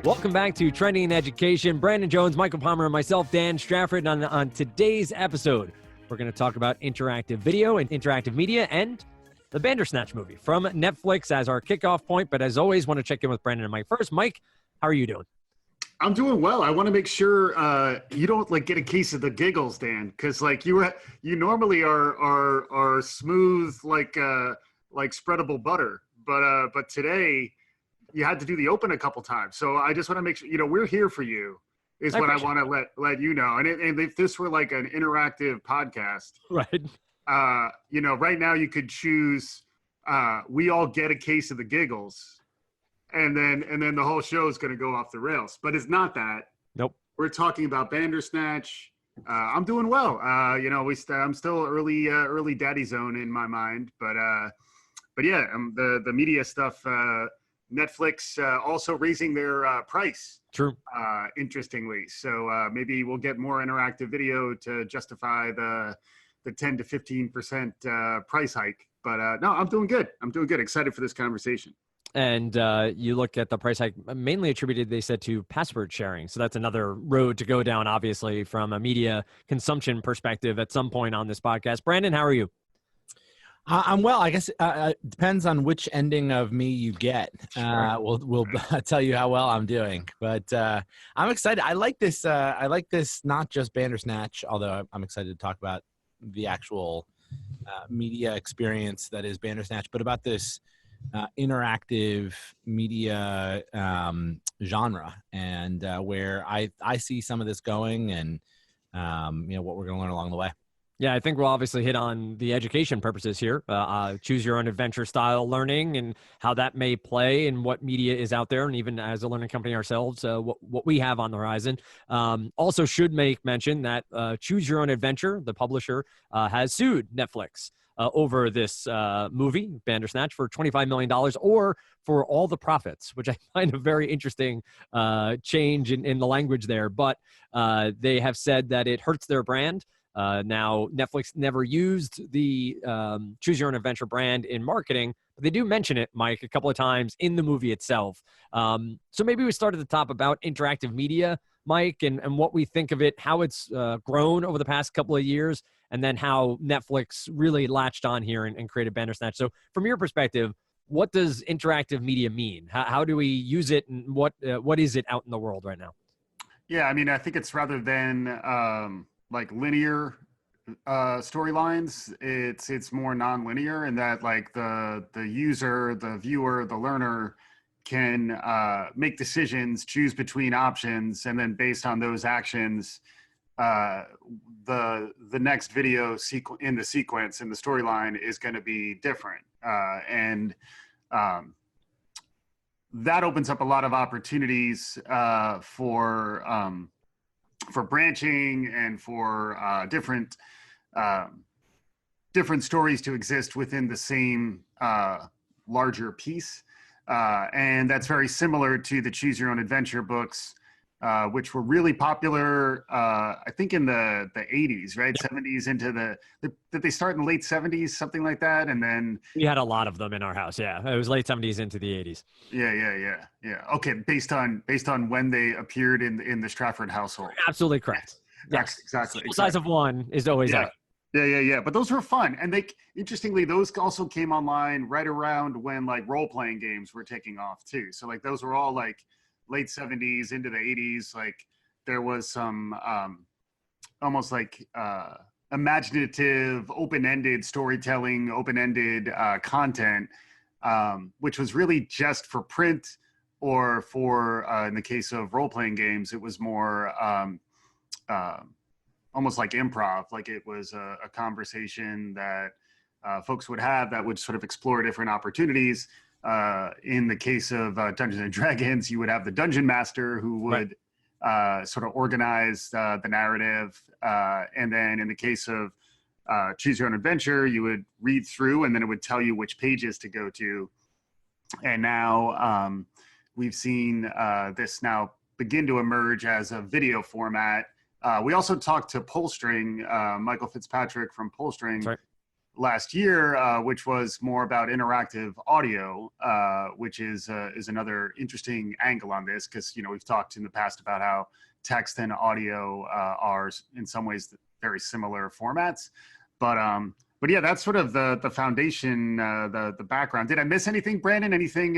Welcome back to Trending in Education. Brandon Jones, Michael Palmer, and myself, Dan Strafford. On today's episode, we're going to talk about interactive video and interactive media and the Bandersnatch movie from Netflix as our kickoff point. But as always, want to check in with Brandon and Mike first. Mike, how are you doing? I'm doing well. I want to make sure you don't get a case of the giggles, Dan, because you normally are smooth like spreadable butter, but today you had to do the open a couple times. So I just want to make sure we're here for you. Is what I want to let you know. And if this were like an interactive podcast, right? Right now you could choose. We all get a case of the giggles. And then the whole show is going to go off the rails, but it's not that. Nope. We're talking about Bandersnatch. I'm doing well. I'm still early daddy zone in my mind, but yeah, the media stuff. Netflix also raising their price. True. Interestingly, so maybe we'll get more interactive video to justify the 10 to 15% price hike. But no, I'm doing good. Excited for this conversation. And you look at the price hike, mainly attributed, they said, to password sharing. So that's another road to go down, obviously, from a media consumption perspective at some point on this podcast. Brandon, how are you? I'm well. I guess it depends on which ending of me you get. Sure. We'll tell you how well I'm doing. But I'm excited. I like this. Not just Bandersnatch, although I'm excited to talk about the actual media experience that is Bandersnatch, but about this interactive media genre and where I see some of this going and what we're going to learn along the way. Yeah, I think we'll obviously hit on the education purposes here, choose your own adventure style learning and how that may play and what media is out there. And even as a learning company ourselves, what we have on the horizon. Also should make mention that Choose Your Own Adventure, the publisher, has sued Netflix over this movie, Bandersnatch, for $25 million or for all the profits, which I find a very interesting change in the language there. But they have said that it hurts their brand. Now, Netflix never used the Choose Your Own Adventure brand in marketing, but they do mention it, Mike, a couple of times in the movie itself. So maybe we start at the top about interactive media, Mike, and what we think of it, how it's grown over the past couple of years, and then how Netflix really latched on here and created Bandersnatch. So from your perspective, what does interactive media mean? How do we use it, and what is it out in the world right now? Yeah, I mean, I think it's rather than linear storylines, it's more non-linear in that the user, the viewer, the learner can make decisions, choose between options, and then based on those actions, the next video in the sequence in the storyline is going to be different, and that opens up a lot of opportunities for branching and for different stories to exist within the same larger piece. And that's very similar to the Choose Your Own Adventure books, which were really popular, I think in the 80s, right? 70s into did they start in the late 70s, something like that? And then we had a lot of them in our house. Yeah, it was late 70s into the 80s. Yeah. Okay, based on when they appeared in the Strafford household. Absolutely correct. Yes, exactly. Size of one is always out. Yeah. But those were fun, and interestingly, those also came online right around when role-playing games were taking off too. So those were all late 70s into the 80s. There was some almost imaginative, open-ended storytelling, open-ended content, which was really just for print, or for in the case of role-playing games, it was more almost like improv. It was a conversation that folks would have that would sort of explore different opportunities. In the case of Dungeons and Dragons, you would have the dungeon master who would sort of organize the narrative. And then in the case of Choose Your Own Adventure, you would read through and then it would tell you which pages to go to. And now we've seen this now begin to emerge as a video format. We also talked to Pullstring, Michael Fitzpatrick from Pullstring, last year, which was more about interactive audio, which is another interesting angle on this, because we've talked in the past about how text and audio are in some ways very similar formats, but yeah, that's sort of the foundation, the background. Did I miss anything, Brandon? Anything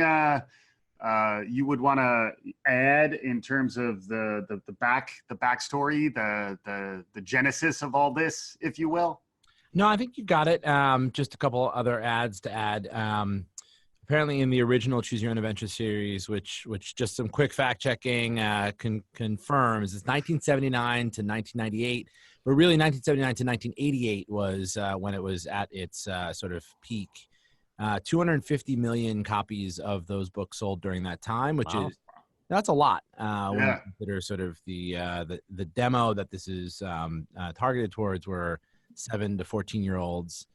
you would want to add in terms of the backstory, the genesis of all this, if you will? No, I think you got it. Just a couple other ads to add. Apparently, in the original Choose Your Own Adventure series, which just some quick fact checking confirms, it's 1979 to 1998, but really 1979 to 1988 was when it was at its sort of peak. 250 million copies of those books sold during that time, which is that's a lot when you consider sort of the demo that this is targeted towards were 7 to 14-year-olds,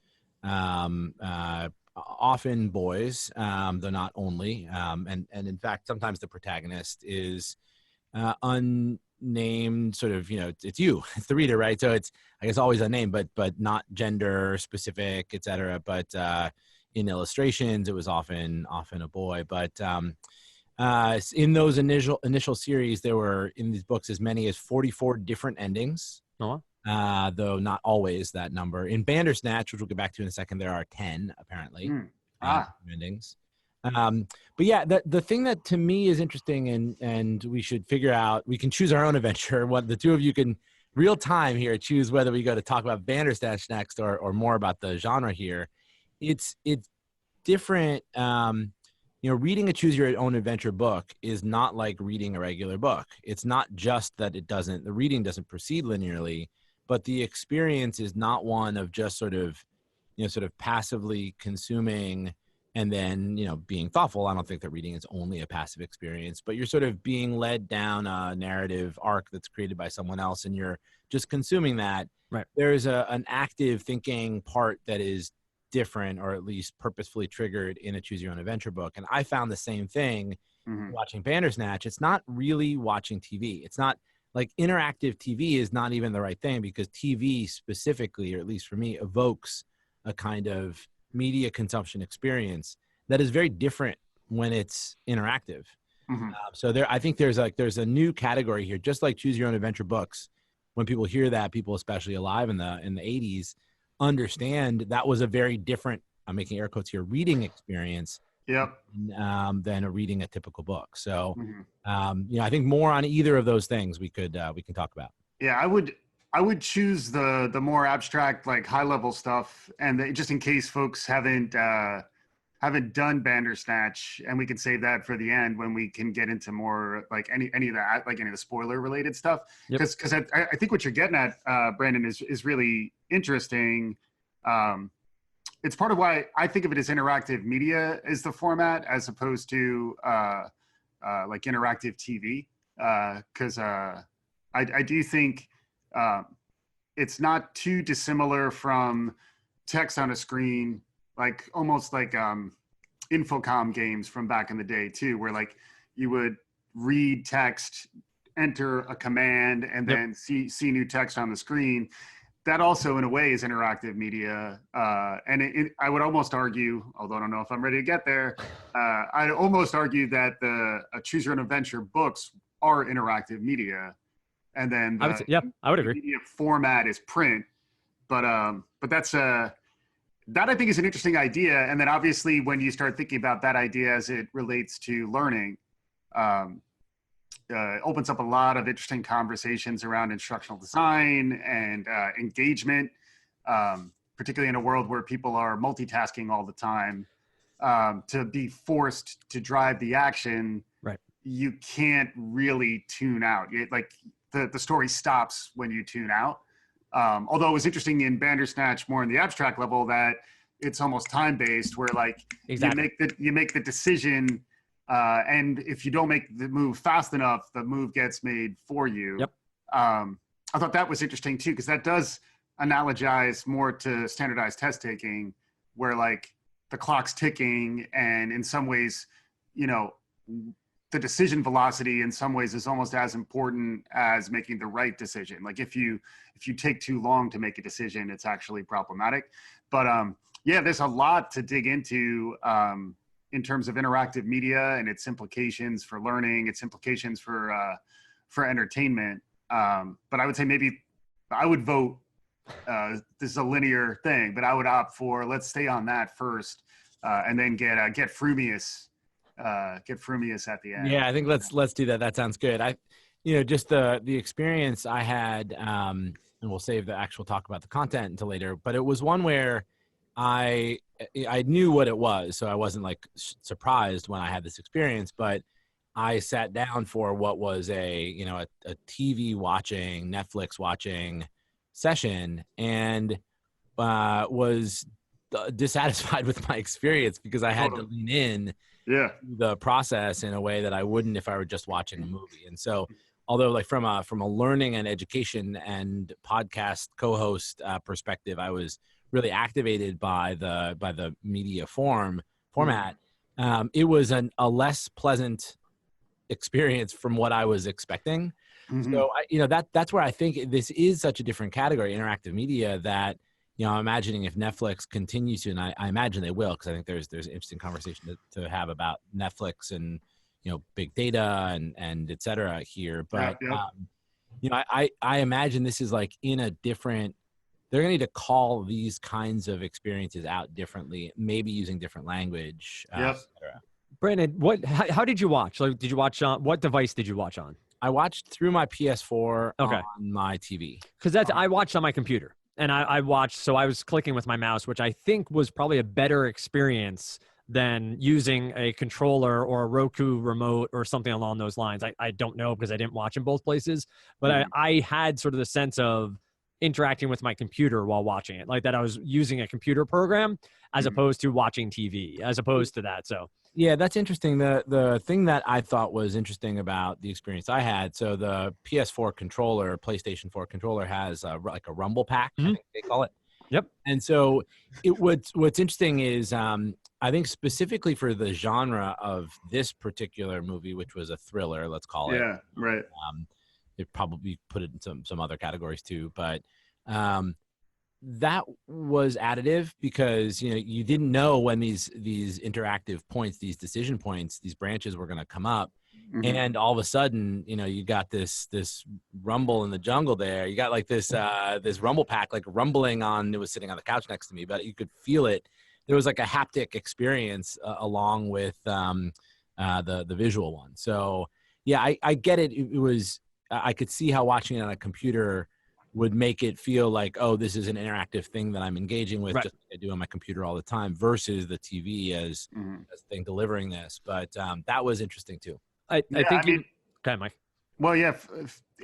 often boys, though not only. And in fact, sometimes the protagonist is unnamed, sort of, it's you, it's the reader, right? So it's, I guess, always unnamed, but not gender specific, etc. But in illustrations, it was often a boy. But in those initial series, there were in these books as many as 44 different endings. Though not always that number. In Bandersnatch, which we'll get back to in a second, there are 10 apparently endings. But yeah, the thing that to me is interesting, and we should figure out, we can choose our own adventure. What the two of you can real time here choose whether we go to talk about Bandersnatch next or more about the genre here. It's different. Reading a Choose Your Own Adventure book is not like reading a regular book. It's not just that the reading doesn't proceed linearly, but the experience is not one of just sort of passively consuming and then, being thoughtful. I don't think that reading is only a passive experience, but you're sort of being led down a narrative arc that's created by someone else, and you're just consuming that. Right. There's an active thinking part that is different, or at least purposefully triggered in a Choose Your Own Adventure book. And I found the same thing watching Bandersnatch. It's not really watching TV. It's not like interactive TV is not even the right thing, because TV specifically, or at least for me, evokes a kind of media consumption experience that is very different when it's interactive. So I think there's a new category here, just like Choose Your Own Adventure books. When people hear that, people especially alive in the 80s understand that was a very different, I'm making air quotes here, reading experience than reading a typical book. So I think more on either of those things we can talk about. Yeah, I would choose the more abstract, like high level stuff, and just in case folks haven't done Bandersnatch, and we can save that for the end when we can get into more like any of that, like any of the spoiler related stuff. Because I think what you're getting at, Brandon, is really interesting. It's part of why I think of it as interactive media as the format, as opposed to like interactive TV. Because I do think it's not too dissimilar from text on a screen, like almost like Infocom games from back in the day too, where like you would read text, enter a command, and then see new text on the screen. That also, in a way, is interactive media. And I would almost argue, although I don't know if I'm ready to get there, I'd almost argue that the Choose Your Own Adventure books are interactive media. And then I would agree. Media format is print. But that's that I think is an interesting idea. And then obviously when you start thinking about that idea as it relates to learning, opens up a lot of interesting conversations around instructional design and engagement, particularly in a world where people are multitasking all the time. To be forced to drive the action, right? You can't really tune out. The story stops when you tune out. Although it was interesting in Bandersnatch, more in the abstract level, that it's almost time-based, where like you make the decision, and if you don't make the move fast enough, the move gets made for you. I thought that was interesting too, because that does analogize more to standardized test taking, where like the clock's ticking, and in some ways, the decision velocity in some ways is almost as important as making the right decision. Like if you take too long to make a decision, it's actually problematic. But yeah, there's a lot to dig into in terms of interactive media and its implications for learning, its implications for entertainment. But I would say maybe I would vote. This is a linear thing, but I would opt for let's stay on that first, and then get Frumious. Get Frumious at the end. Yeah, I think let's do that. That sounds good. Just the experience I had, and we'll save the actual talk about the content until later. But it was one where I knew what it was, so I wasn't like surprised when I had this experience. But I sat down for what was a TV watching, Netflix watching session, and was dissatisfied with my experience because I had to lean in the process in a way that I wouldn't if I were just watching a movie. And so, although like from a learning and education and podcast co-host perspective, I was really activated by the media format. It was a less pleasant experience from what I was expecting. Mm-hmm. So that's where I think this is such a different category, interactive media, that I'm imagining if Netflix continues to, and I imagine they will, because I think there's an interesting conversation to have about Netflix and big data and et cetera here. But I imagine this is like in a different. They're going to need to call these kinds of experiences out differently, maybe using different language. Et cetera. Brandon, how did you watch? Like, did you watch on what device did you watch on? I watched through my PS4 on my TV. Because I watched on my computer, and I watched. So I was clicking with my mouse, which I think was probably a better experience than using a controller or a Roku remote or something along those lines. I don't know because I didn't watch in both places, but I had sort of the sense of interacting with my computer while watching it, like that I was using a computer program as opposed to watching TV, as opposed to that. So yeah, that's interesting. The thing that I thought was interesting about the experience I had, so the PS4 controller, PlayStation 4 controller has like a rumble pack, I think they call it. Yep. And so what's interesting is I think specifically for the genre of this particular movie, which was a thriller, let's call it. Yeah, right. It probably put it in some other categories too, but that was additive because you didn't know when these interactive points, these decision points, these branches were going to come up, and all of a sudden you got this rumble in the jungle there. You got like this rumble pack like rumbling on. It was sitting on the couch next to me, but you could feel it. There was like a haptic experience along with the visual one. So yeah, I get it. It was. I could see how watching it on a computer would make it feel like, oh, this is an interactive thing that I'm engaging with, just like I do on my computer all the time, versus the TV as thing delivering this. But that was interesting too. I think okay, Mike. Well, yeah.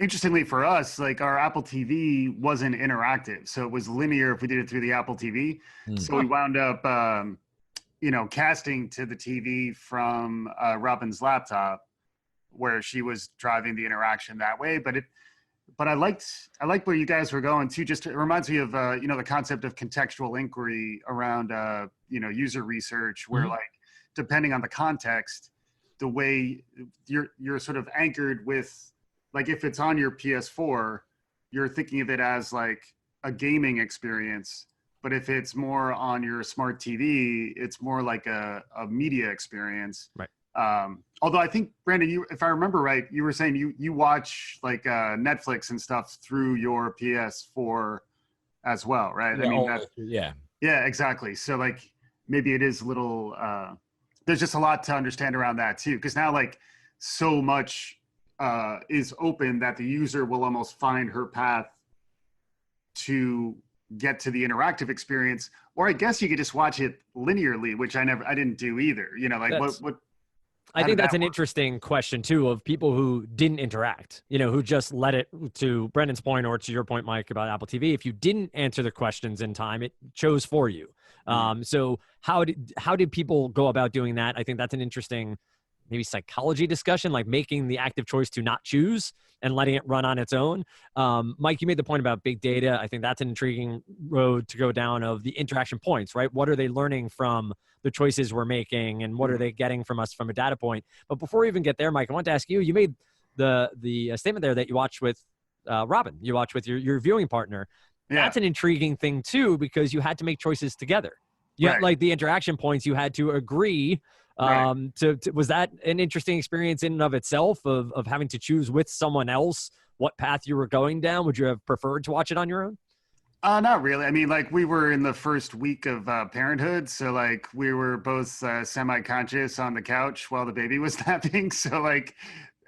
Interestingly for us, like our Apple TV wasn't interactive, so it was linear if we did it through the Apple TV. So we wound up, casting to the TV from Robin's laptop, where she was driving the interaction that way. But I liked where you guys were going too. Just it reminds me of the concept of contextual inquiry around user research, where like depending on the context, the way you're sort of anchored with, like if it's on your PS4, you're thinking of it as like a gaming experience. But if it's more on your smart TV, it's more like a media experience. Right. Although I think, Brandon, if I remember right, you were saying you watch like Netflix and stuff through your PS4 as well, right? Yeah, yeah, exactly. So like maybe it is a little. There's just a lot to understand around that too, because now like so much is open that the user will almost find her path to get to the interactive experience, or I guess you could just watch it linearly, which I didn't do either. What. I think that's an interesting question too, of people who didn't interact, who just let it, to Brendan's point or to your point, Mike, about Apple TV. If you didn't answer the questions in time, it chose for you. So how did people go about doing that? I think that's an interesting maybe psychology discussion, like making the active choice to not choose and letting it run on its own. Mike, you made the point about big data. I think that's an intriguing road to go down, of the interaction points, right? What are they learning from the choices we're making, and what are they getting from us from a data point? But before we even get there, Mike, I want to ask you, you made the statement there that you watched with Robin, you watched with your viewing partner. That's an intriguing thing too, because you had to make choices together. You had, like, the interaction points, you had to agree. Was that an interesting experience in and of itself, of having to choose with someone else what path you were going down? Would you have preferred to watch it on your own? Not really. I mean, like, we were in the first week of parenthood, so like we were both semi-conscious on the couch while the baby was napping. So like,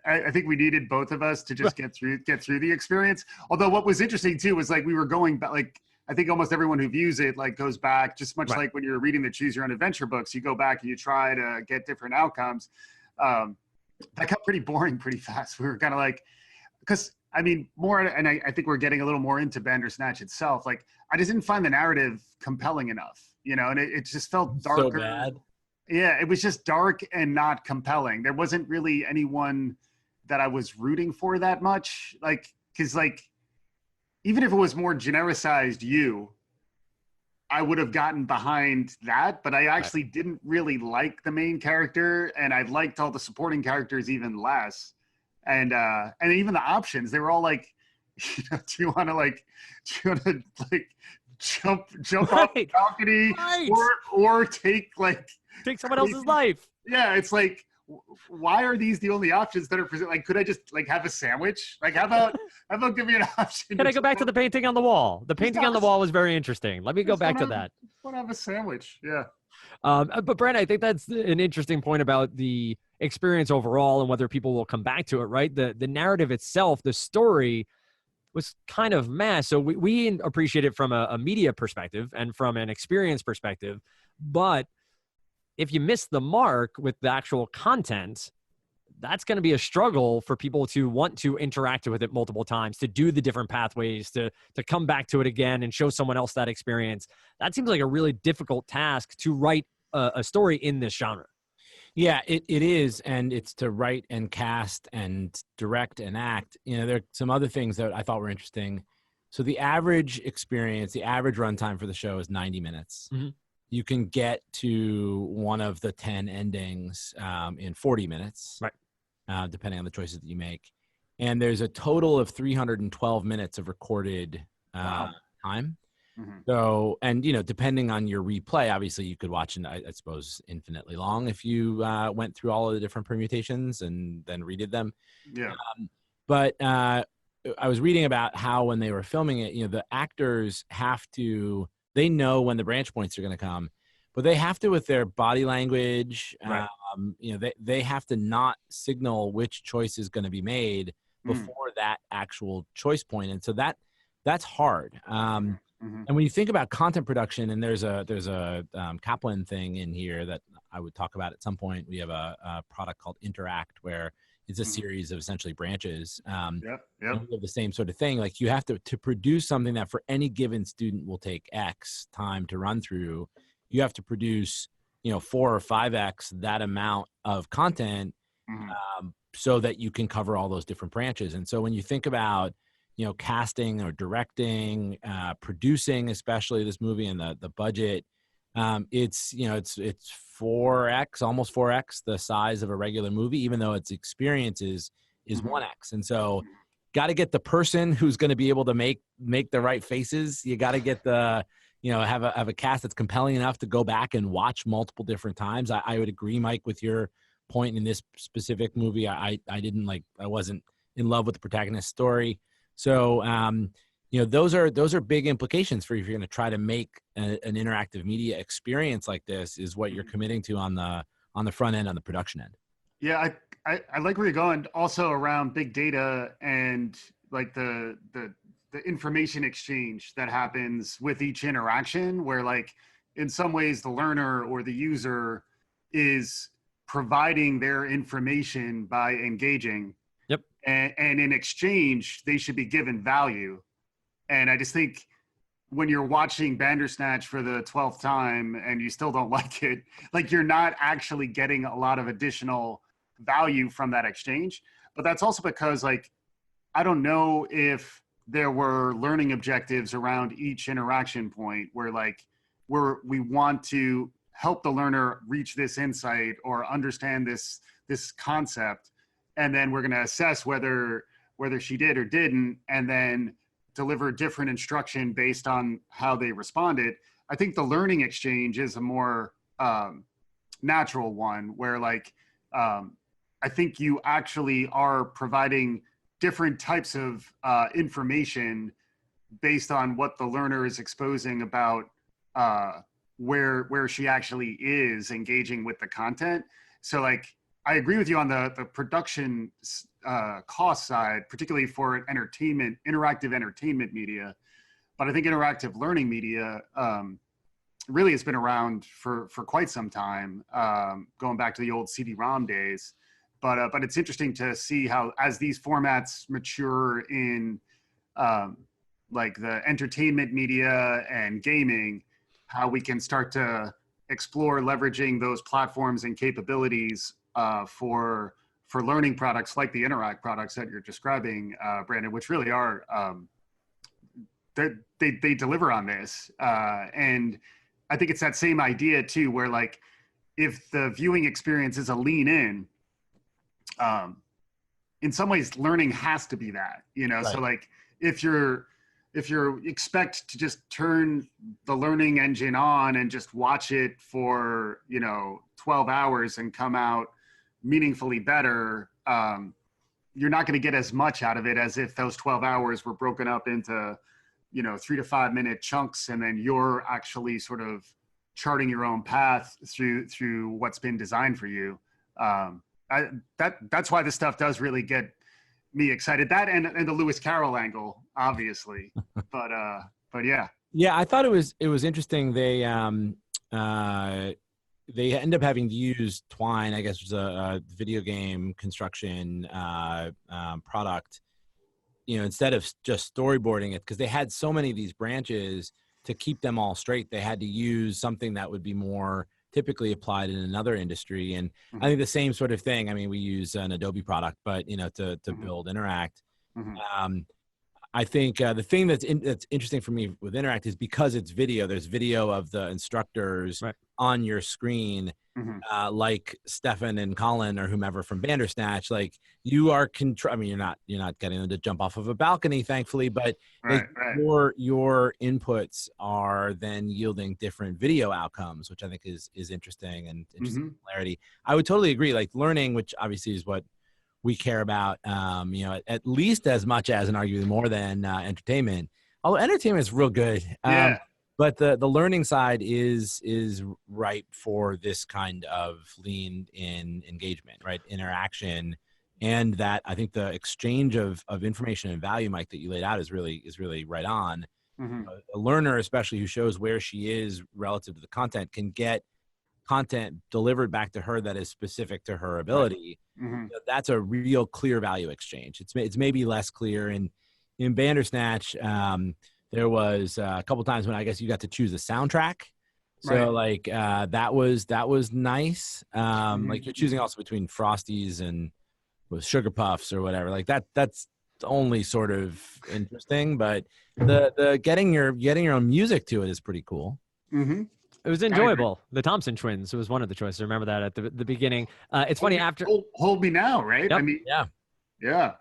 I think we needed both of us to just get through the experience. Although what was interesting too was, like, we were going back, like, I think almost everyone who views it, like, goes back, just much like when you're reading the Choose Your Own Adventure books, you go back and you try to get different outcomes. That got pretty boring pretty fast. We were kind of like, because I mean, more, and I think we're getting a little more into Bandersnatch itself. Like, I just didn't find the narrative compelling enough, you know, and it just felt darker. So bad. Yeah, it was just dark and not compelling. There wasn't really anyone that I was rooting for that much. Like, because, like, even if it was more genericized I would have gotten behind that, but I actually didn't really like the main character, and I liked all the supporting characters even less. And even the options, they were all like, you know, do you want to jump off the balcony, or take someone else's life? Yeah, it's like, why are these the only options that are present? Like, could I just have a sandwich? Like, how about give me an option? Can I go back to the painting on the wall? The painting on the wall was very interesting. Let me go back to that. I want to have a sandwich. Yeah. But Brent, I think that's an interesting point about the experience overall and whether people will come back to it, right? The narrative itself, the story, was kind of meh. So we appreciate it from a media perspective and from an experience perspective. But if you miss the mark with the actual content, that's going to be a struggle for people to want to interact with it multiple times, to do the different pathways, to come back to it again and show someone else that experience. That seems like a really difficult task to write a story in this genre. Yeah, it is. And it's to write and cast and direct and act. You know, there are some other things that I thought were interesting. So the average experience, the average runtime for the show is 90 minutes. Mm-hmm. You can get to one of the 10 endings in 40 minutes, right? Depending on the choices that you make. And there's a total of 312 minutes of recorded time. Mm-hmm. So, and, you know, depending on your replay, obviously you could watch, I suppose, infinitely long if you went through all of the different permutations and then redid them. Yeah. But I was reading about how when they were filming it, you know, the actors they know when the branch points are going to come, but they have to, with their body language, right. You know, they have to not signal which choice is going to be made before that actual choice point. And so that's hard. And when you think about content production, and there's a Kaplan thing in here that I would talk about at some point. We have a product called Interact, where it's a series of essentially branches. And we have the same sort of thing. Like, you have to produce something that for any given student will take X time to run through. You have to produce, you know, 4 or 5X that amount of content so that you can cover all those different branches. And so when you think about, you know, casting or directing, producing, especially this movie, and the budget, it's 4X, almost 4X the size of a regular movie, even though its experience is 1X. And so got to get the person who's going to be able to make the right faces. You got to get have a cast that's compelling enough to go back and watch multiple different times. I would agree, Mike, with your point in this specific movie. I wasn't in love with the protagonist's story. So, those are big implications for if you're going to try to make an interactive media experience like this, is what you're committing to on the front end, on the production end. Yeah, I like where you're going. Also around big data and like the information exchange that happens with each interaction, where like in some ways the learner or the user is providing their information by engaging. Yep. And in exchange, they should be given value. And I just think when you're watching Bandersnatch for the 12th time and you still don't like it, like, you're not actually getting a lot of additional value from that exchange. But that's also because, like, I don't know if there were learning objectives around each interaction point where, like, we want to help the learner reach this insight or understand this concept, and then we're going to assess whether she did or didn't, and then deliver different instruction based on how they responded. I think the learning exchange is a more natural one where, like, I think you actually are providing different types of information based on what the learner is exposing about where she actually is engaging with the content. So, like, I agree with you on the production cost side, particularly for interactive entertainment media. But I think interactive learning media really has been around for quite some time, going back to the old CD-ROM days. But it's interesting to see how, as these formats mature in like the entertainment media and gaming, how we can start to explore leveraging those platforms and capabilities for learning products like the Interact products that you're describing, Brandon, which really are they deliver on this, and I think it's that same idea too, where, like, if the viewing experience is a lean in some ways learning has to be that, you know. Right. So, like, if you expect to just turn the learning engine on and just watch it for, 12 hours and come out meaningfully better, you're not going to get as much out of it as if those 12 hours were broken up into 3 to 5 minute chunks, and then you're actually sort of charting your own path through what's been designed for you. That's why this stuff does really get me excited. That and the Lewis Carroll angle, obviously, but yeah. Yeah, I thought it was interesting. They end up having to use Twine, I guess, was a video game construction product, instead of just storyboarding it, because they had so many of these branches. To keep them all straight, they had to use something that would be more typically applied in another industry. And I think the same sort of thing. I mean, we use an Adobe product, but to build Interact. I think the thing that's interesting for me with Interact is because it's video. There's video of the instructors on your screen, like Stefan and Colin or whomever from Bandersnatch. Like, you are I mean, you're not getting them to jump off of a balcony, thankfully, but your inputs are then yielding different video outcomes, which I think is interesting and interesting clarity. I would totally agree. Like, learning, which obviously is what we care about, at least as much as, and arguably more than, entertainment. Although entertainment is real good, but the learning side is ripe for this kind of lean in engagement, right? Interaction, and that I think the exchange of information and value, Mike, that you laid out is really right on. A learner, especially who shows where she is relative to the content, can get content delivered back to her that is specific to her ability. That's a real clear value exchange. It's maybe less clear in Bandersnatch. There was a couple times when I guess you got to choose a soundtrack. So like that was nice. Like, you're choosing also between Frosties and with Sugar Puffs or whatever. Like that's only sort of interesting, but the getting your own music to it is pretty cool. It was enjoyable. The Thompson Twins was one of the choices. I remember that at the beginning. It's funny after Hold Me Now, right? Yep. I mean, yeah.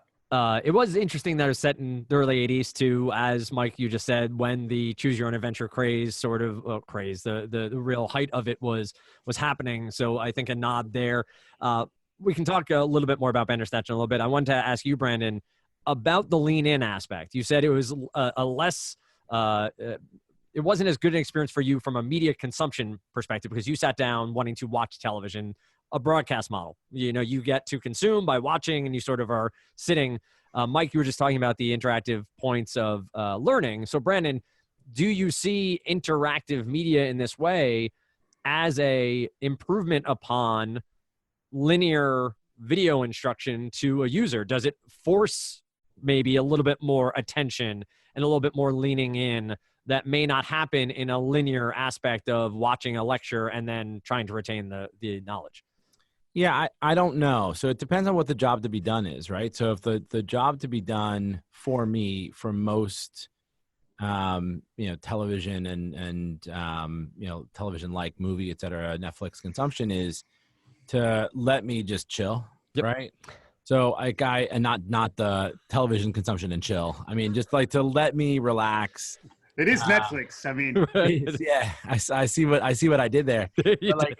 It was interesting that it was set in the early 80s too, as Mike, you just said, when the choose your own adventure craze the real height of it was happening. So I think a nod there. We can talk a little bit more about Bandersnatch in a little bit. I wanted to ask you, Brandon, about the lean in aspect. You said it was a less it wasn't as good an experience for you from a media consumption perspective, because you sat down wanting to watch television, a broadcast model. You get to consume by watching, and you sort of are sitting. Mike, you were just talking about the interactive points of learning. So, Brandon, do you see interactive media in this way as a improvement upon linear video instruction to a user? Does it force maybe a little bit more attention and a little bit more leaning in that may not happen in a linear aspect of watching a lecture and then trying to retain the knowledge? Yeah, I don't know. So it depends on what the job to be done is, right? So if the job to be done for me for most television and television like movie, et cetera, Netflix consumption is to let me just chill, Yep. right? So and not the television consumption and chill. I mean, just like to let me relax. It is Netflix. I mean, Yeah, I see what I did there. But like,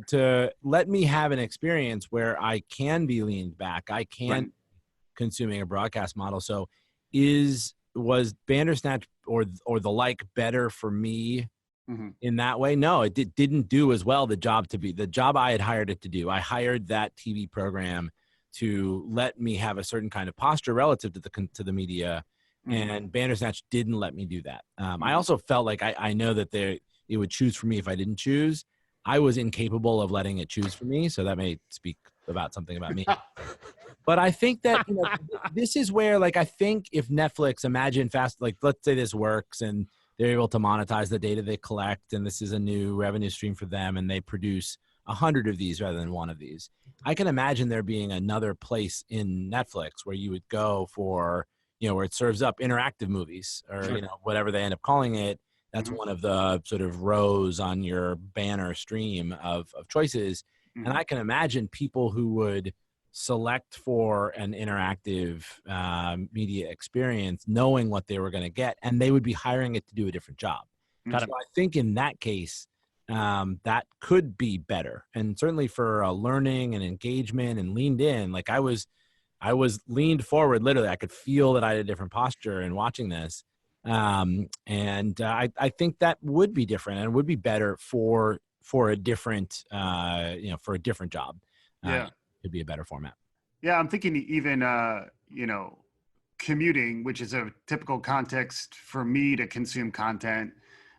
to let me have an experience where I can be leaned back, I can right. consuming a broadcast model. So, was Bandersnatch or the like better for me in that way? No, it didn't do as well the job I had hired it to do. I hired that TV program to let me have a certain kind of posture relative to the media, and Bandersnatch didn't let me do that. I also felt like I know that it would choose for me if I didn't choose. I was incapable of letting it choose for me, so that may speak about something about me. But I think that this is where, like, I think if Netflix, imagine like, let's say this works and they're able to monetize the data they collect, and this is a new revenue stream for them, and they produce 100 of these rather than one of these. I can imagine there being another place in Netflix where you would go for, where it serves up interactive movies or, Sure. Whatever they end up calling it. That's one of the sort of rows on your banner stream of choices. And I can imagine people who would select for an interactive media experience knowing what they were going to get, and they would be hiring it to do a different job. So I think in that case, that could be better. And certainly for learning and engagement and leaned in, like I was leaned forward, literally. I could feel that I had a different posture in watching this. I think that would be different and would be better for a different, for a different job. Yeah. Could be a better format. Yeah, I'm thinking even commuting, which is a typical context for me to consume content,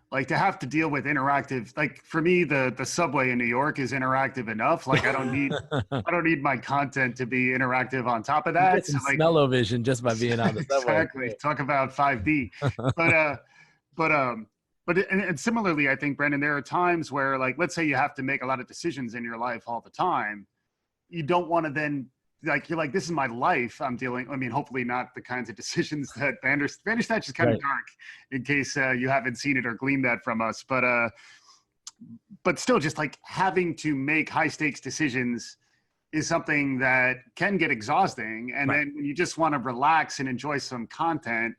like to have to deal with interactive. Like for me, the subway in New York is interactive enough. Like I don't need my content to be interactive on top of that. You get some smell-o-vision just by being on the subway. Exactly. Talk about 5D. And similarly, I think, Brendan, there are times where, like, let's say you have to make a lot of decisions in your life all the time. You don't want to then, like, you're like, this is my life I'm dealing. I mean, hopefully not the kinds of decisions that Bandersnatch is kind of dark, in case you haven't seen it or gleaned that from us. But still, just like having to make high stakes decisions is something that can get exhausting. And then when you just want to relax and enjoy some content,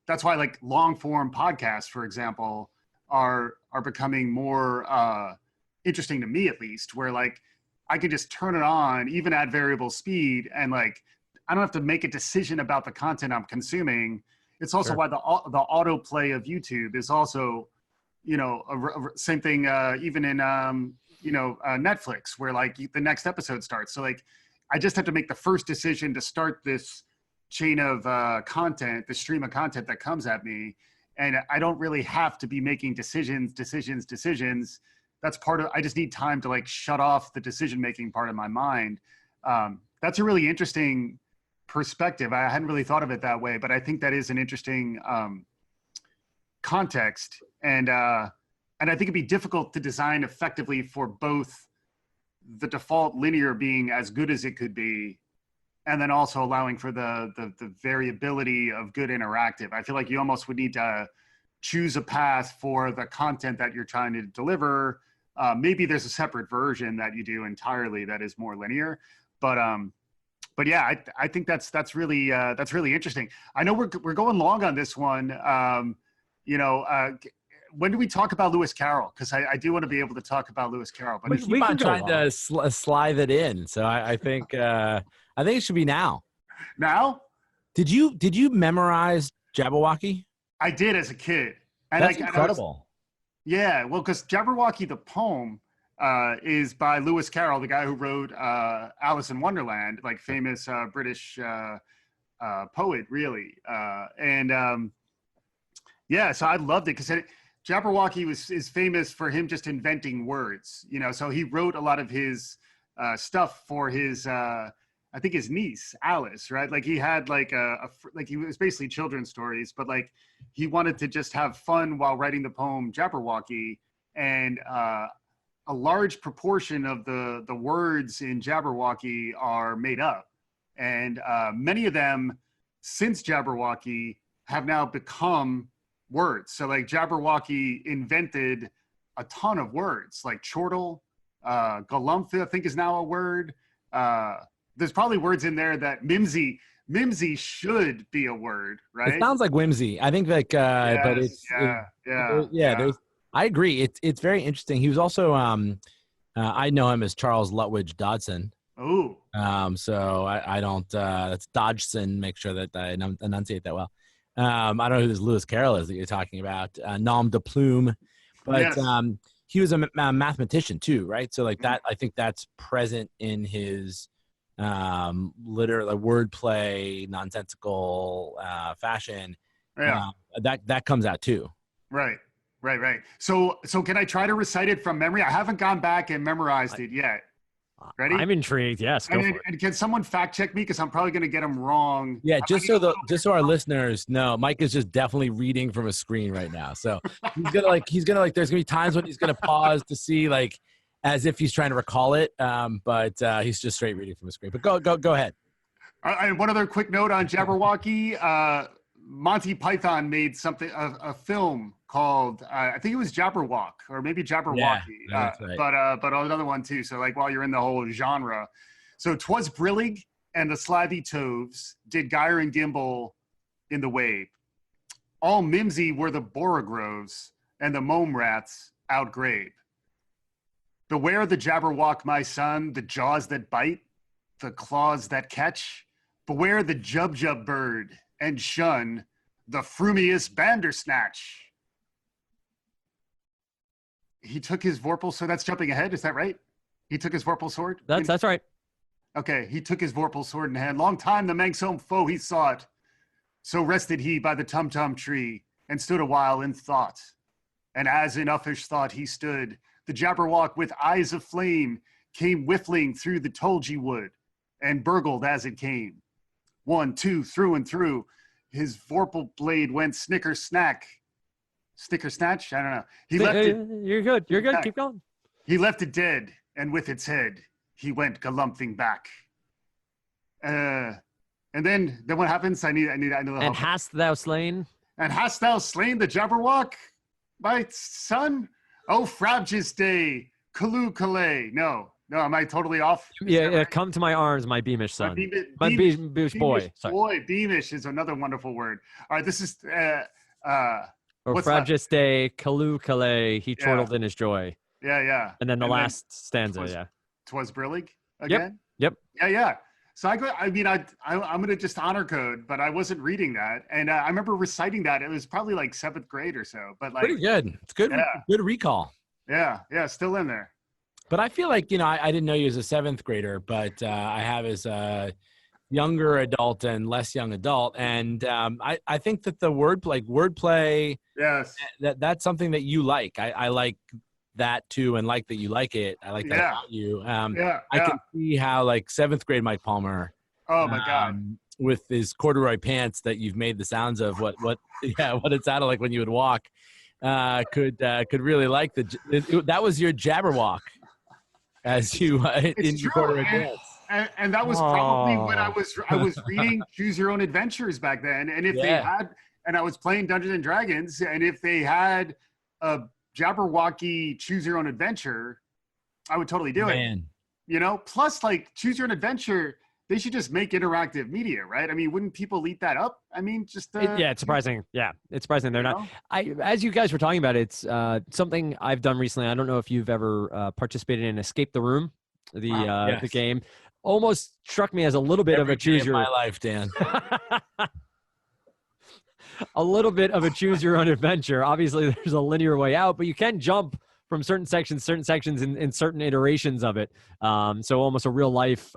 that's why, like, long form podcasts, for example, are becoming more interesting to me, at least, where, like, I can just turn it on, even at variable speed, and, like, I don't have to make a decision about the content I'm consuming. It's also why the autoplay of YouTube is also, same thing even in Netflix, where, like, the next episode starts. So, like, I just have to make the first decision to start this chain of content, the stream of content that comes at me, and I don't really have to be making decisions. That's part of, I just need time to, like, shut off the decision-making part of my mind. That's a really interesting perspective. I hadn't really thought of it that way, but I think that is an interesting context. And I think it'd be difficult to design effectively for both the default linear being as good as it could be, and then also allowing for the variability of good interactive. I feel like you almost would need to choose a path for the content that you're trying to deliver. Maybe there's a separate version that you do entirely that is more linear, but yeah, I think that's really interesting. I know we're going long on this one. When do we talk about Lewis Carroll? Because I do want to be able to talk about Lewis Carroll, but we keep on trying to slide that in. So I think it should be now. Now? Did you memorize Jabberwocky? I did as a kid. And that's incredible. Yeah, well, because Jabberwocky, the poem, is by Lewis Carroll, the guy who wrote Alice in Wonderland, like famous British poet, really. Yeah, so I loved it because Jabberwocky is famous for him just inventing words, so he wrote a lot of his stuff for his, I think, his niece, Alice, right? Like, he had like he was basically children's stories, but, like, he wanted to just have fun while writing the poem Jabberwocky. And a large proportion of the words in Jabberwocky are made up. And many of them since Jabberwocky have now become words. So like Jabberwocky invented a ton of words, like chortle, galumph, I think is now a word. There's probably words in there that mimsy should be a word, right? It sounds like whimsy. I think like, yes, but it's yeah. I agree. It's very interesting. He was also I know him as Charles Lutwidge Dodson. Oh. So I don't. That's Dodgson. Make sure that I enunciate that well. I don't know who this Lewis Carroll is that you're talking about. Nom de plume, but Yes. he was a mathematician too, right? So like that, I think that's present in his literally wordplay, nonsensical fashion. Yeah. That comes out too. Right. So can I try to recite it from memory? I haven't gone back and memorized it yet. Ready? I'm intrigued. Yes, go for it. And can someone fact check me, because I'm probably going to get them wrong. Yeah, just so our listeners know, Mike is just definitely reading from a screen right now. So he's gonna like there's gonna be times when he's gonna pause to see like as if he's trying to recall it, but he's just straight reading from a screen. But go ahead. One other quick note on Jabberwocky. Monty Python made a film called I think it was Jabberwock or maybe Jabberwocky, yeah, right. but another one too. So like while you're in the whole genre, so 'twas Brillig and the Slathy Toves did Gyre and Gimble in the Wabe. All mimsy were the Borogroves and the Mome Rats outgrabe. Beware the Jabberwock, my son, the jaws that bite, the claws that catch. Beware the Jub bird and shun the frumious Bandersnatch. He took his Vorpal sword. That's jumping ahead. Is that right? He took his Vorpal sword? That's right. Okay. He took his Vorpal sword in hand. Long time the Manxome foe he sought. So rested he by the Tum-Tum tree and stood a while in thought. And as in uffish thought he stood, the Jabberwock with eyes of flame came whiffling through the Tolgy wood and burgled as it came. 1, 2, through and through. His Vorpal blade went snicker snatch. I don't know. He left it. You're good. You're good. Keep going. He left it dead, and with its head, he went galumphing back. And then what happens? I know. And hast thou slain? And hast thou slain the Jabberwock, my son? Oh, Frabjous day, Calloo Calais. No, am I totally off? Yeah, right? Come to my arms, my Beamish son. My Beamish boy. Boy, Beamish is another wonderful word. All right, this is or Frabjous day, Calloo Calais, he chortled in his joy. Yeah. And then the last stanza, 'Twas Brillig again? Yep. Yeah. So I'm going to just honor code, but I wasn't reading that. And I remember reciting that. It was probably like 7th grade or so. But like, pretty good. It's good. Yeah. Good recall. Yeah. Still in there. But I feel like, I didn't know you as a 7th grader, but I have as a younger adult and less young adult. And I think that the wordplay, yes, that's something that you like. I like that too, and like that you like it. I like that about you. I can see how like 7th grade Mike Palmer. Oh my God. With his corduroy pants that you've made the sounds of what it sounded like when you would walk, could really like that was your Jabberwock as you in your corduroy pants. And that was probably when I was reading Choose Your Own Adventures back then. And if they had, and I was playing Dungeons and Dragons, and if they had a Jabberwocky Choose Your Own Adventure, I would totally do it. Plus like Choose Your Own Adventure, they should just make interactive media, right? I mean, wouldn't people eat that up? I mean, just it's surprising. Yeah, it's surprising they're not. As you guys were talking about, it's something I've done recently. I don't know if you've ever participated in Escape the Room, the game. Almost struck me as a little bit of a choose your my life, Dan. A little bit of a choose your own adventure. Obviously, there's a linear way out, but you can jump from certain sections in certain iterations of it. So almost a real life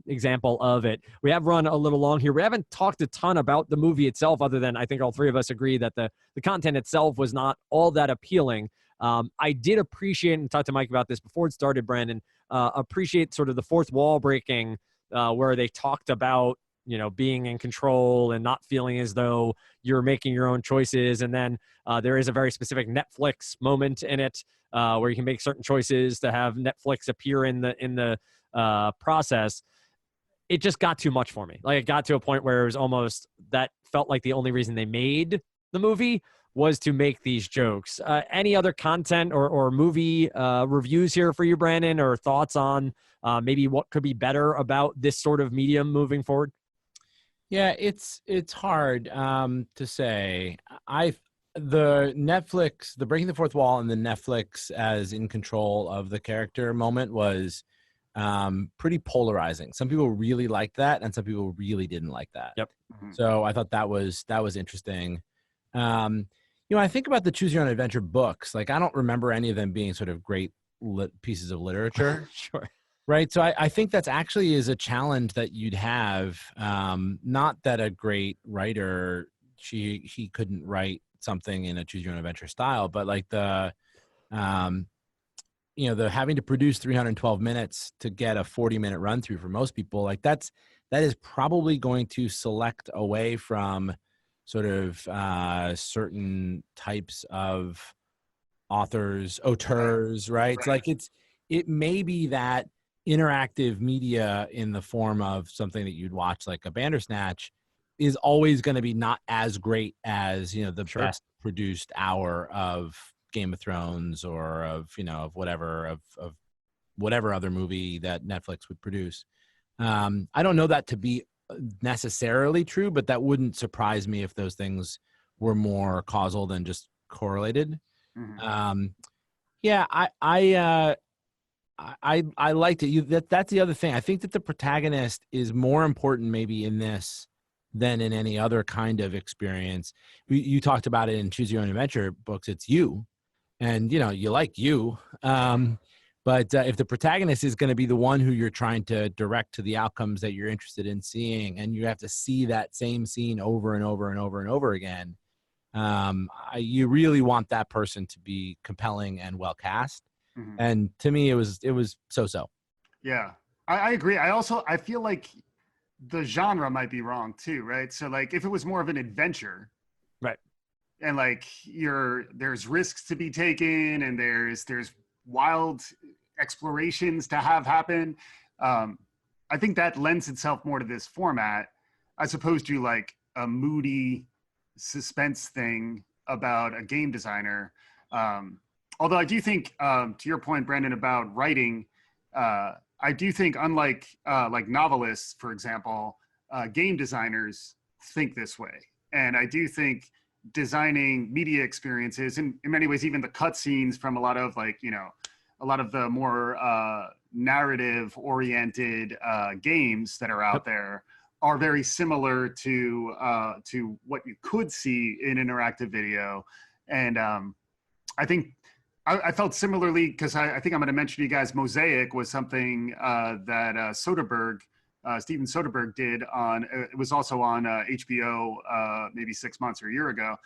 example of it. We have run a little long here. We haven't talked a ton about the movie itself, other than I think all three of us agree that the content itself was not all that appealing. I did appreciate, and talked to Mike about this before it started, Brandon, appreciate sort of the fourth wall breaking where they talked about being in control and not feeling as though you're making your own choices. And then there is a very specific Netflix moment in it where you can make certain choices to have Netflix appear in the process. It just got too much for me. Like, it got to a point where it was almost, that felt like the only reason they made the movie was to make these jokes. Any other content or movie reviews here for you, Brandon, or thoughts on maybe what could be better about this sort of medium moving forward? Yeah, it's hard to say. The Netflix, the breaking the fourth wall, and the Netflix as in control of the character moment was pretty polarizing. Some people really liked that, and some people really didn't like that. Yep. So I thought that was interesting. I think about the Choose Your Own Adventure books. Like, I don't remember any of them being sort of great pieces of literature. Sure. Right. So I think that's actually is a challenge that you'd have. Not that a great writer, he couldn't write something in a Choose Your Own Adventure style, but like the having to produce 312 minutes to get a 40-minute run through for most people, like that is probably going to select away from sort of certain types of auteurs, right? It's like it may be that interactive media in the form of something that you'd watch like a Bandersnatch is always going to be not as great as the best produced hour of Game of Thrones or of whatever other movie that Netflix would produce. I don't know that to be necessarily true, but that wouldn't surprise me if those things were more causal than just correlated. Yeah, I liked it. That's the other thing. I think that the protagonist is more important maybe in this than in any other kind of experience. You talked about it in Choose Your Own Adventure books. It's you, and you like you. But if the protagonist is going to be the one who you're trying to direct to the outcomes that you're interested in seeing, and you have to see that same scene over and over and over and over again, you really want that person to be compelling and well cast. And to me, it was so. Yeah, I agree. I feel like the genre might be wrong too, right? So like if it was more of an adventure, right, and like there's risks to be taken and there's wild explorations to have happen, I think that lends itself more to this format as opposed to like a moody suspense thing about a game designer. Although I do think, to your point, Brandon, about writing, I do think unlike like novelists, for example, game designers think this way. And I do think designing media experiences, and in many ways, even the cutscenes from a lot of the more narrative oriented games that are out there are very similar to what you could see in interactive video. And I think I felt similarly because I think I'm going to mention to you guys, Mosaic was something that Soderbergh, Steven Soderbergh did on, it was also on HBO maybe 6 months or a year ago.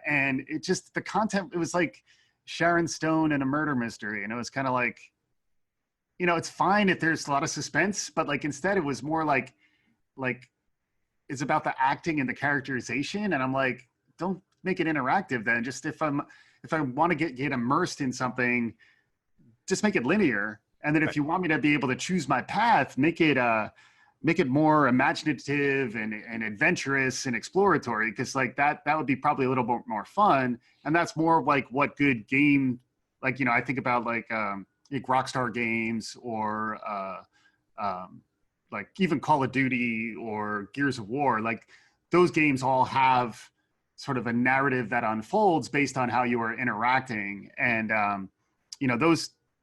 And it just, the content, it was like Sharon Stone and a murder mystery. And it was kind of like, it's fine if there's a lot of suspense, but like instead it was more like it's about the acting and the characterization. And I'm like, don't make it interactive then. Just if I want to get immersed in something, just make it linear. And then if you want me to be able to choose my path, make it more imaginative and adventurous and exploratory. Cause like that would be probably a little bit more fun. And that's more like what good game, like, I think about like Rockstar games or like even Call of Duty or Gears of War, like those games all have sort of a narrative that unfolds based on how you are interacting. And,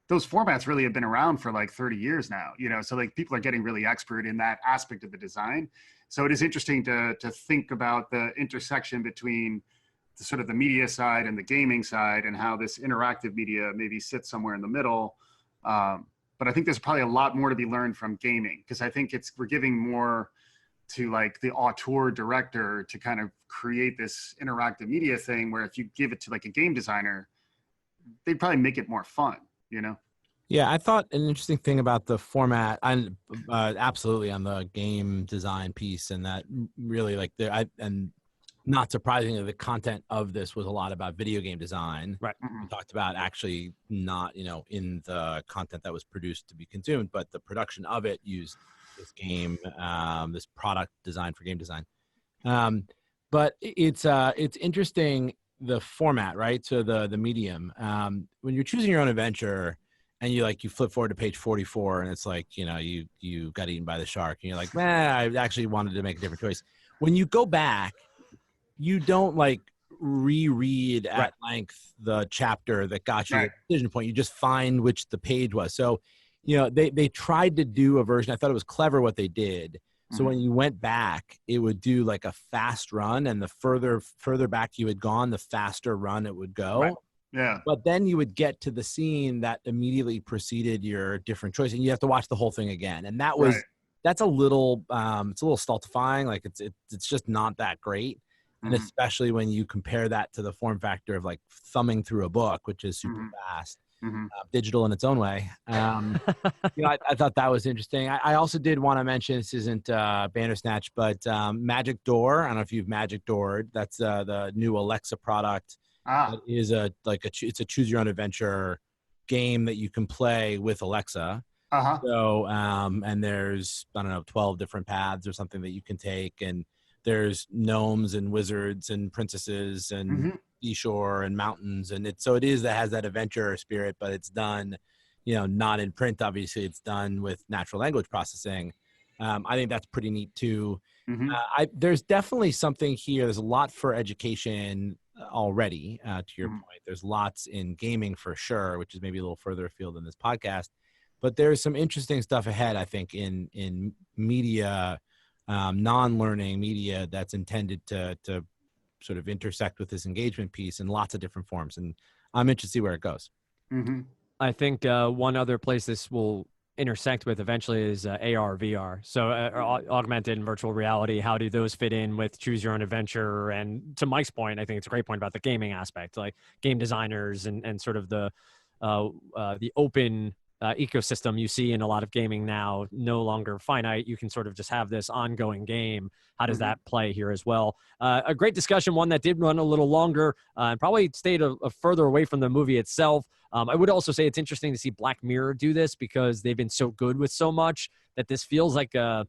those formats really have been around for like 30 years now, so like people are getting really expert in that aspect of the design. So it is interesting to think about the intersection between the sort of the media side and the gaming side and how this interactive media maybe sits somewhere in the middle. But I think there's probably a lot more to be learned from gaming because I think we're giving more to like the auteur director to kind of create this interactive media thing where if you give it to like a game designer, they'd probably make it more fun, Yeah, I thought an interesting thing about the format, and absolutely on the game design piece, and that really like and not surprisingly, the content of this was a lot about video game design. Right. We talked about actually not, in the content that was produced to be consumed, but the production of it used this game, this product design for game design. But it's interesting, the format, right? So the medium. When you're choosing your own adventure, and you flip forward to page 44, and it's like, you got eaten by the shark, and you're like, man, I actually wanted to make a different choice. When you go back, you don't reread at length the chapter that got you the decision point. You just find which the page was. So, they tried to do a version. I thought it was clever what they did. So when you went back, it would do like a fast run, and the further back you had gone, the faster run it would go. Right. Yeah. But then you would get to the scene that immediately preceded your different choice, and you have to watch the whole thing again. And that's a little, it's a little stultifying. Like it's just not that great. And especially when you compare that to the form factor of thumbing through a book, which is super fast, digital in its own way. I thought that was interesting. I also did want to mention, this isn't Bandersnatch, but Magic Door. I don't know if you've Magic Doored. That's the new Alexa product. It is it's a choose your own adventure game that you can play with Alexa. So and there's, I don't know, 12 different paths or something that you can take, and there's gnomes and wizards and princesses and seashore and mountains, and it has that adventure spirit, but it's done, not in print. Obviously, it's done with natural language processing. I think that's pretty neat too. There's definitely something here. There's a lot for education already, to your point. There's lots in gaming for sure, which is maybe a little further afield than this podcast, but there's some interesting stuff ahead, I think, in media, non-learning media, that's intended to sort of intersect with this engagement piece in lots of different forms, and I'm interested to see where it goes. I think one other place this will intersect with eventually is AR, VR. So augmented and virtual reality. How do those fit in with choose your own adventure? And to Mike's point, I think it's a great point about the gaming aspect, like game designers and sort of the open ecosystem you see in a lot of gaming now, no longer finite. You can sort of just have this ongoing game. How does that play here as well? A great discussion, one that did run a little longer and probably stayed a further away from the movie itself. I would also say it's interesting to see Black Mirror do this, because they've been so good with so much that this feels like a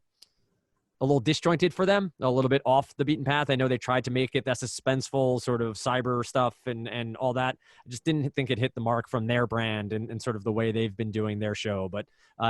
little disjointed for them, a little bit off the beaten path. I know they tried to make it that suspenseful sort of cyber stuff and all that. I just didn't think it hit the mark from their brand and sort of the way they've been doing their show. But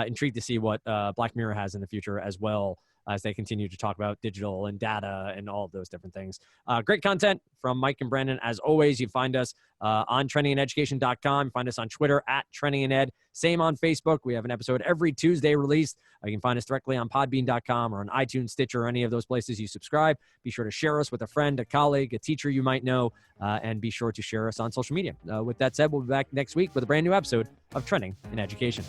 intrigued to see what Black Mirror has in the future as well, as they continue to talk about digital and data and all of those different things. Great content from Mike and Brandon. As always, you find us on trendingineducation.com. Find us on Twitter at trendinganded. Same on Facebook. We have an episode every Tuesday released. You can find us directly on podbean.com or on iTunes, Stitcher, or any of those places you subscribe. Be sure to share us with a friend, a colleague, a teacher you might know, and be sure to share us on social media. With that said, we'll be back next week with a brand new episode of Trending in Education.